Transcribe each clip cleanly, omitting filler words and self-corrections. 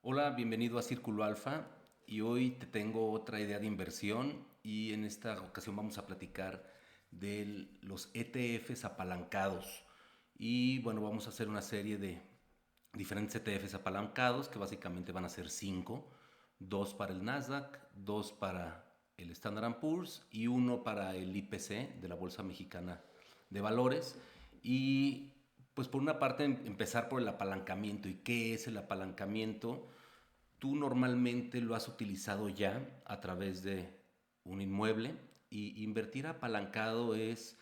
Hola, bienvenido a Círculo Alfa y hoy te tengo otra idea de inversión y en esta ocasión vamos a platicar de los ETFs apalancados y bueno, vamos a hacer una serie de diferentes ETFs apalancados que básicamente van a ser cinco, dos para el Nasdaq, dos para el Standard Poor's y uno para el IPC de la Bolsa Mexicana de Valores y pues por una parte empezar por el apalancamiento. ¿Y qué es el apalancamiento? Tú normalmente lo has utilizado ya a través de un inmueble y invertir apalancado es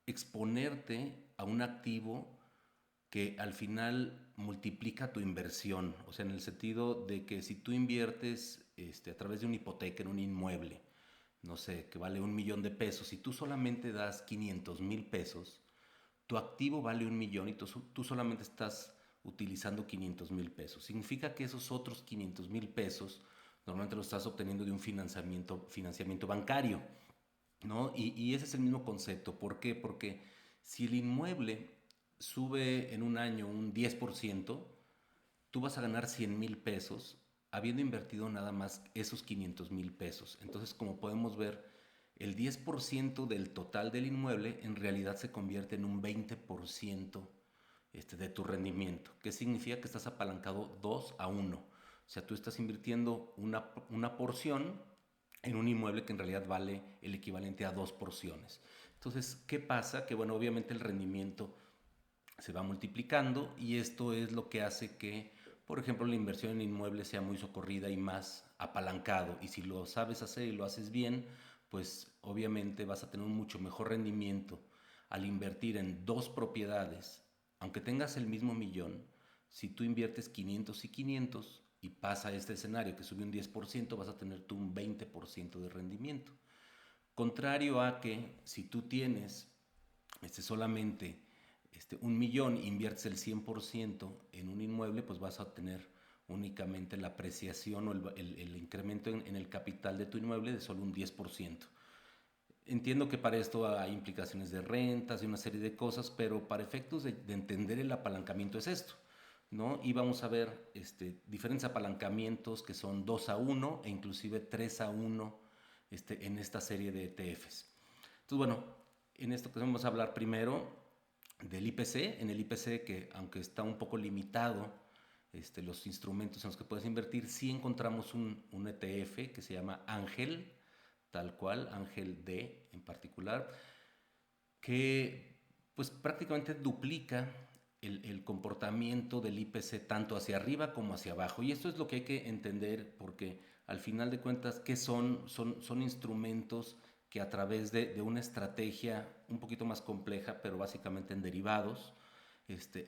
exponerte a un activo que al final multiplica tu inversión, o sea, en el sentido de que si tú inviertes a través de una hipoteca en un inmueble, no sé, que vale 1 millón de pesos, y tú solamente das 500,000 pesos, tu activo vale 1 millón y tú solamente estás utilizando 500,000 pesos. Significa que esos otros 500,000 pesos normalmente los estás obteniendo de un financiamiento bancario, ¿no? Y ese es el mismo concepto. ¿Por qué? Porque si el inmueble sube en un año un 10%, tú vas a ganar 100,000 pesos habiendo invertido nada más esos 500,000 pesos. Entonces, como podemos ver, el 10% del total del inmueble en realidad se convierte en un 20% de tu rendimiento. ¿Qué significa? Que estás apalancado 2 a uno. O sea, tú estás invirtiendo una porción en un inmueble que en realidad vale el equivalente a dos porciones. Entonces, ¿qué pasa? Que bueno, obviamente el rendimiento se va multiplicando y esto es lo que hace que, por ejemplo, la inversión en inmuebles sea muy socorrida y más apalancado. Y si lo sabes hacer y lo haces bien, pues obviamente vas a tener un mucho mejor rendimiento al invertir en dos propiedades. Aunque tengas el mismo millón, si tú inviertes 500 y 500 y pasa este escenario que sube un 10%, vas a tener tú un 20% de rendimiento. Contrario a que si tú tienes solamente 1 millón, inviertes el 100% en un inmueble, pues vas a obtener únicamente la apreciación o el incremento en el capital de tu inmueble de solo un 10%. Entiendo que para esto hay implicaciones de rentas y una serie de cosas, pero para efectos de entender el apalancamiento es esto, ¿no? Y vamos a ver diferentes apalancamientos que son 2 a uno e inclusive 3 a uno en esta serie de ETFs. Entonces, bueno, en esto que vamos a hablar primero del IPC. En el IPC, que aunque está un poco limitado los instrumentos en los que puedes invertir, sí encontramos un ETF que se llama Ángel, tal cual, Ángel D en particular, que pues prácticamente duplica el comportamiento del IPC tanto hacia arriba como hacia abajo. Y esto es lo que hay que entender porque al final de cuentas, ¿qué son? Son instrumentos que a través de una estrategia un poquito más compleja, pero básicamente en derivados,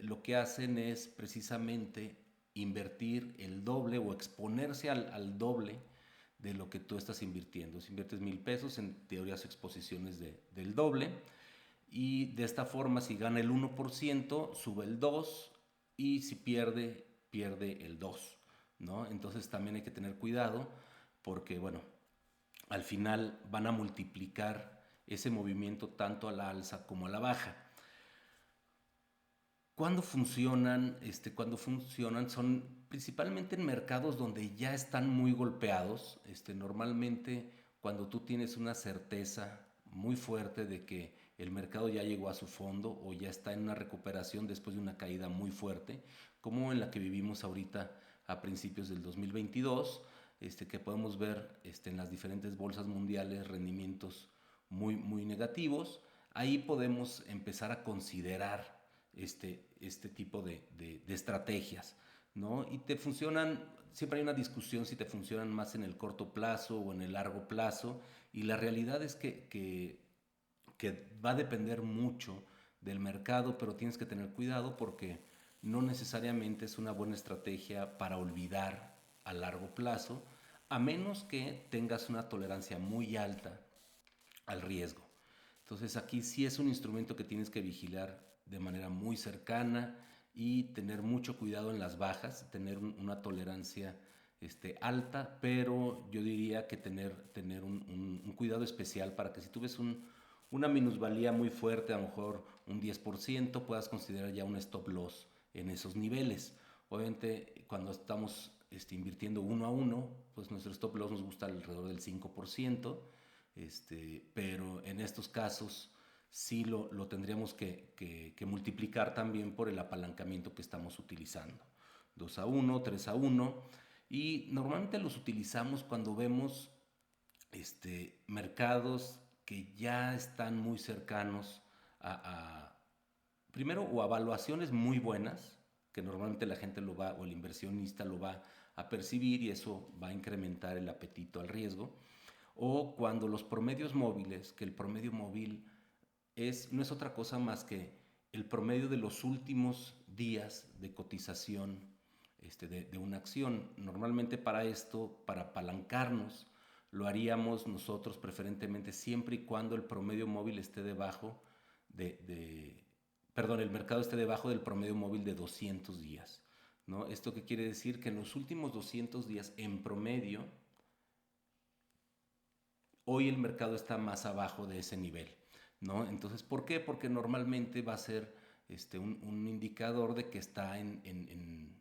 lo que hacen es precisamente invertir el doble o exponerse al doble de lo que tú estás invirtiendo. Si inviertes 1,000 pesos, en teoría su exposición es del doble. Y de esta forma, si gana el 1%, sube el 2%, y si pierde, pierde el 2%, ¿no? Entonces también hay que tener cuidado porque, bueno, al final van a multiplicar ese movimiento tanto a la alza como a la baja. ¿Cuándo funcionan? Cuando funcionan son principalmente en mercados donde ya están muy golpeados. Normalmente cuando tú tienes una certeza muy fuerte de que el mercado ya llegó a su fondo o ya está en una recuperación después de una caída muy fuerte, como en la que vivimos ahorita a principios del 2022, que podemos ver en las diferentes bolsas mundiales rendimientos muy negativos. Ahí podemos empezar a considerar este tipo de estrategias, ¿no? Y te funcionan, siempre hay una discusión si te funcionan más en el corto plazo o en el largo plazo, y la realidad es que va a depender mucho del mercado, pero tienes que tener cuidado porque no necesariamente es una buena estrategia para olvidar a largo plazo, a menos que tengas una tolerancia muy alta al riesgo. Entonces aquí sí es un instrumento que tienes que vigilar de manera muy cercana y tener mucho cuidado en las bajas, tener una tolerancia alta, pero yo diría que tener un cuidado especial para que si tú ves una minusvalía muy fuerte, a lo mejor un 10%, puedas considerar ya un stop loss en esos niveles. Obviamente, cuando estamos invirtiendo uno a uno, pues nuestro stop loss nos gusta alrededor del 5%, pero en estos casos sí lo tendríamos que multiplicar también por el apalancamiento que estamos utilizando. 2 a uno, 3 a uno, y normalmente los utilizamos cuando vemos mercados que ya están muy cercanos primero, o a evaluaciones muy buenas, que normalmente la gente lo va, o el inversionista lo va a percibir y eso va a incrementar el apetito al riesgo, o cuando los promedios móviles, que el promedio móvil no es otra cosa más que el promedio de los últimos días de cotización de una acción. Normalmente para esto, para apalancarnos, lo haríamos nosotros preferentemente siempre y cuando el promedio móvil esté debajo perdón, el mercado esté debajo del promedio móvil de 200 días. ¿No? ¿Esto qué quiere decir? Que en los últimos 200 días, en promedio, hoy el mercado está más abajo de ese nivel. ¿No? Entonces, ¿por qué? Porque normalmente va a ser un indicador de que está en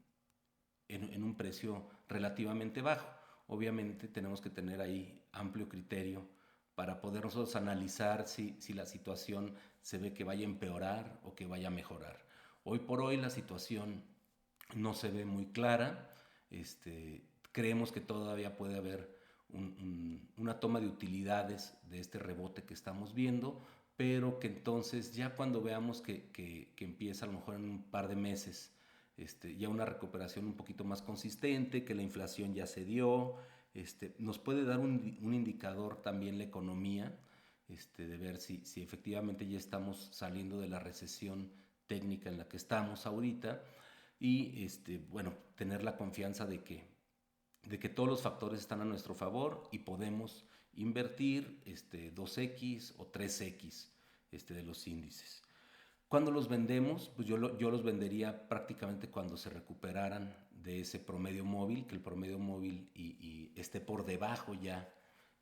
un precio relativamente bajo. Obviamente tenemos que tener ahí amplio criterio para poder nosotros analizar si la situación se ve que vaya a empeorar o que vaya a mejorar. Hoy por hoy la situación no se ve muy clara. Creemos que todavía puede haber una toma de utilidades de este rebote que estamos viendo, pero que entonces ya cuando veamos que empieza a lo mejor en un par de meses ya una recuperación un poquito más consistente, que la inflación ya se dio, nos puede dar un indicador también la economía, de ver si efectivamente ya estamos saliendo de la recesión técnica en la que estamos ahorita y bueno, tener la confianza de que todos los factores están a nuestro favor y podemos invertir 2X o 3X de los índices. Cuando los vendemos, pues yo los vendería prácticamente cuando se recuperaran de ese promedio móvil, que el promedio móvil y esté por debajo ya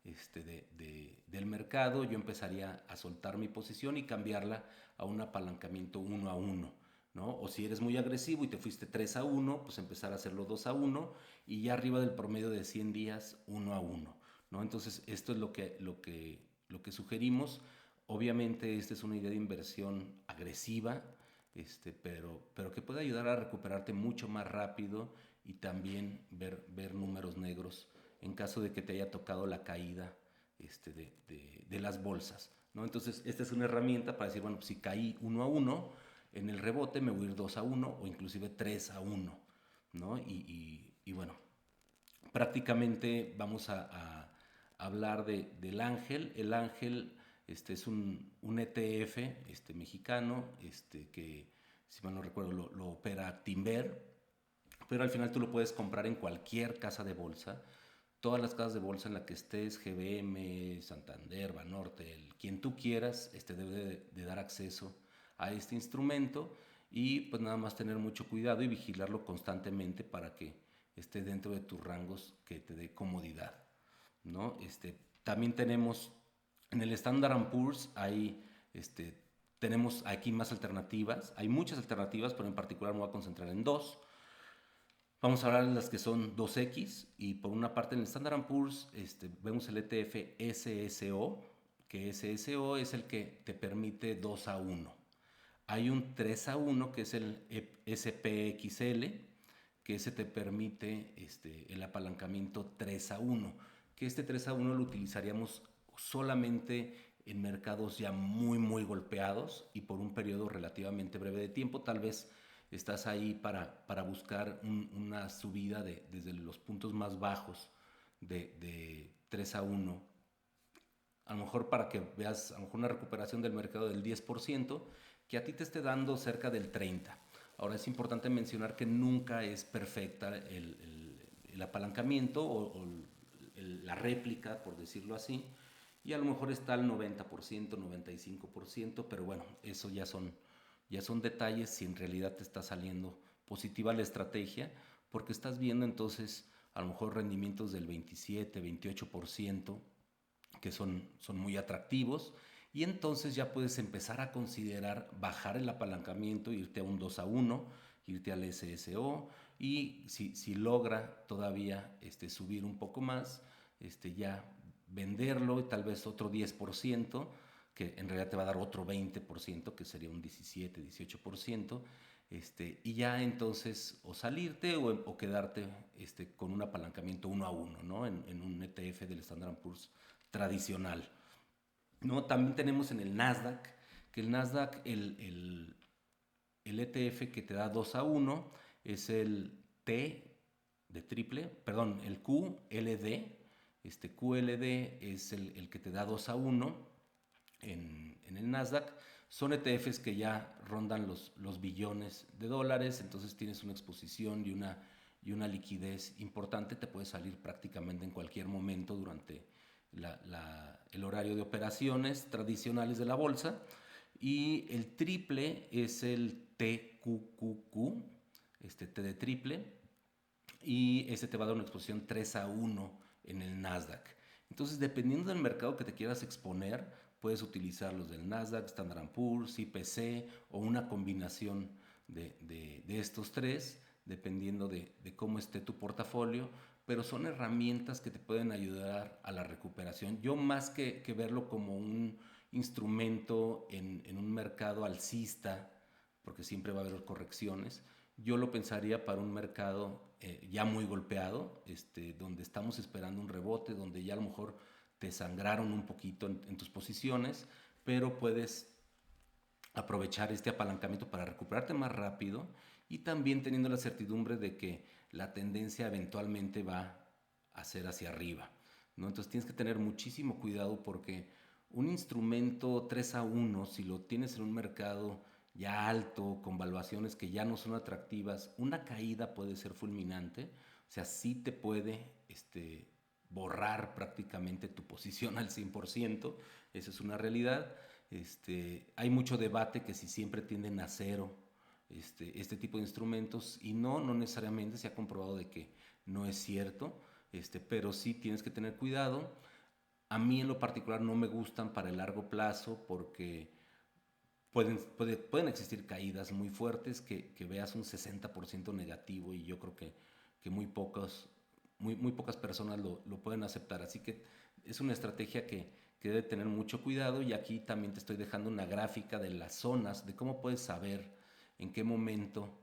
del mercado. Yo empezaría a soltar mi posición y cambiarla a un apalancamiento 1 a 1. ¿No? O si eres muy agresivo y te fuiste 3 a 1, pues empezar a hacerlo 2 a 1 y ya arriba del promedio de 100 días 1 a 1. ¿No? Entonces esto es lo que sugerimos. Obviamente esta es una idea de inversión agresiva, pero que puede ayudar a recuperarte mucho más rápido y también ver números negros en caso de que te haya tocado la caída de las bolsas. ¿No? Entonces esta es una herramienta para decir, bueno, pues si caí 1 a 1, en el rebote me voy a ir 2 a 1 o inclusive 3 a 1. ¿No? Y bueno, prácticamente vamos a hablar del Ángel. El Ángel es un ETF mexicano que, si mal no recuerdo, lo opera Actinver, pero al final tú lo puedes comprar en cualquier casa de bolsa. Todas las casas de bolsa en la que estés, GBM, Santander, Banorte, quien tú quieras, debe de dar acceso a este instrumento y pues nada más tener mucho cuidado y vigilarlo constantemente para que esté dentro de tus rangos que te dé comodidad. ¿No? También tenemos en el Standard Poor's tenemos aquí más alternativas. Hay muchas alternativas, pero en particular me voy a concentrar en dos. Vamos a hablar de las que son 2X y por una parte en el Standard Poor's vemos el ETF SSO, que SSO es el que te permite 2 a 1. Hay un 3 a 1 que es el SPXL, que ese te permite el apalancamiento 3 a 1, que este 3 a 1 lo utilizaríamos solamente en mercados ya muy golpeados y por un periodo relativamente breve de tiempo. Tal vez estás ahí para buscar una subida desde los puntos más bajos de 3 a 1, a lo mejor para que veas a lo mejor una recuperación del mercado del 10%, que a ti te esté dando cerca del 30%. Ahora es importante mencionar que nunca es perfecta el apalancamiento o la réplica, por decirlo así, y a lo mejor está al 90%, 95%, pero bueno, eso ya son detalles si en realidad te está saliendo positiva la estrategia, porque estás viendo entonces a lo mejor rendimientos del 27, 28%, que son muy atractivos, y entonces ya puedes empezar a considerar bajar el apalancamiento, irte a un 2 a 1, irte al SSO, y si logra todavía subir un poco más, ya venderlo y tal vez otro 10%, que en realidad te va a dar otro 20%, que sería un 17, 18%, y ya entonces o salirte o quedarte con un apalancamiento uno a uno, ¿no? En un ETF del Standard Poor's tradicional. ¿No? También tenemos en el Nasdaq, que el Nasdaq, el ETF que te da 2 a uno es el T de triple, perdón, el QLD. QLD es el que te da 2 a uno en el Nasdaq. Son ETFs que ya rondan los billones de dólares, entonces tienes una exposición y una liquidez importante, te puede salir prácticamente en cualquier momento durante el horario de operaciones tradicionales de la bolsa. Y el triple es el TQQQ, T de triple, y ese te va a dar una exposición 3 a uno en el Nasdaq. Entonces, dependiendo del mercado que te quieras exponer, puedes utilizar los del Nasdaq, Standard Poor's, IPC o una combinación de estos tres, dependiendo de cómo esté tu portafolio, pero son herramientas que te pueden ayudar a la recuperación. Yo más que verlo como un instrumento en un mercado alcista, porque siempre va a haber correcciones, yo lo pensaría para un mercado ya muy golpeado, donde estamos esperando un rebote, donde ya a lo mejor te sangraron un poquito en tus posiciones, pero puedes aprovechar este apalancamiento para recuperarte más rápido y también teniendo la certidumbre de que la tendencia eventualmente va a ser hacia arriba, ¿no? Entonces tienes que tener muchísimo cuidado porque un instrumento 3 a uno, si lo tienes en un mercado ya alto, con valuaciones que ya no son atractivas, una caída puede ser fulminante, o sea, sí te puede borrar prácticamente tu posición al 100%, esa es una realidad. Hay mucho debate que si siempre tienden a cero este tipo de instrumentos y no necesariamente se ha comprobado de que no es cierto, pero sí tienes que tener cuidado. A mí en lo particular no me gustan para el largo plazo porque pueden existir caídas muy fuertes que veas un 60% negativo y yo creo que muy pocas personas lo pueden aceptar. Así que es una estrategia que debe tener mucho cuidado y aquí también te estoy dejando una gráfica de las zonas, de cómo puedes saber en qué momento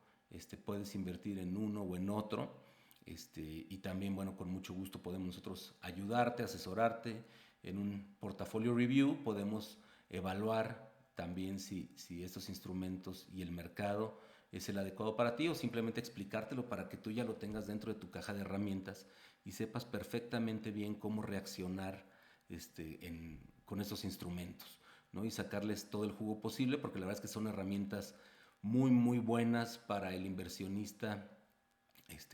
puedes invertir en uno o en otro. Y también, bueno, con mucho gusto podemos nosotros ayudarte, asesorarte en un portafolio review, podemos evaluar también si estos instrumentos y el mercado es el adecuado para ti o simplemente explicártelo para que tú ya lo tengas dentro de tu caja de herramientas y sepas perfectamente bien cómo reaccionar con estos instrumentos, ¿no? Y sacarles todo el jugo posible porque la verdad es que son herramientas muy buenas para el inversionista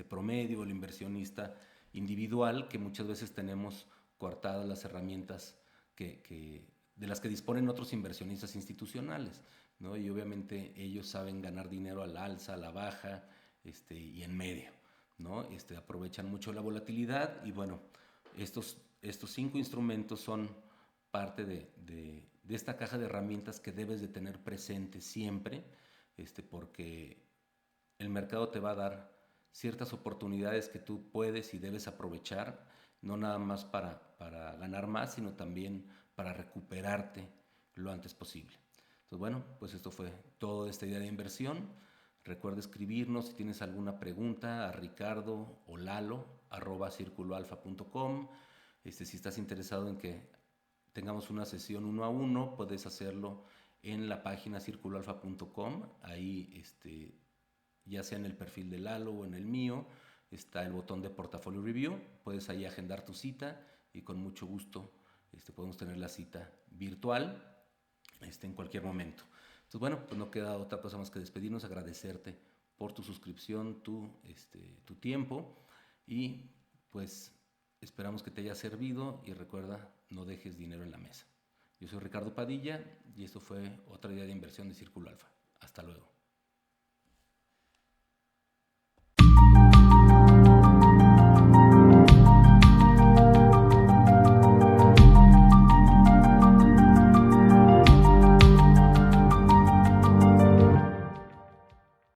promedio, el inversionista individual, que muchas veces tenemos coartadas las herramientas de las que disponen otros inversionistas institucionales, ¿no? Y obviamente ellos saben ganar dinero a la alza, a la baja, y en medio, ¿no? Aprovechan mucho la volatilidad y bueno, estos 5 instrumentos son parte de esta caja de herramientas que debes de tener presente siempre, porque el mercado te va a dar ciertas oportunidades que tú puedes y debes aprovechar, no nada más para ganar más, sino también para recuperarte lo antes posible. Entonces, bueno, pues esto fue toda esta idea de inversión. Recuerda escribirnos si tienes alguna pregunta a Ricardo o Lalo @circuloalfa.com. Si estás interesado en que tengamos una sesión uno a uno, puedes hacerlo en la página circuloalfa.com. Ahí ya sea en el perfil de Lalo o en el mío, está el botón de Portafolio Review. Puedes ahí agendar tu cita y con mucho gusto podemos tener la cita virtual en cualquier momento. Entonces, bueno, pues no queda otra cosa más que despedirnos, agradecerte por tu suscripción, tu tiempo y pues esperamos que te haya servido y recuerda, no dejes dinero en la mesa. Yo soy Ricardo Padilla y esto fue otra idea de inversión de Círculo Alfa. Hasta luego.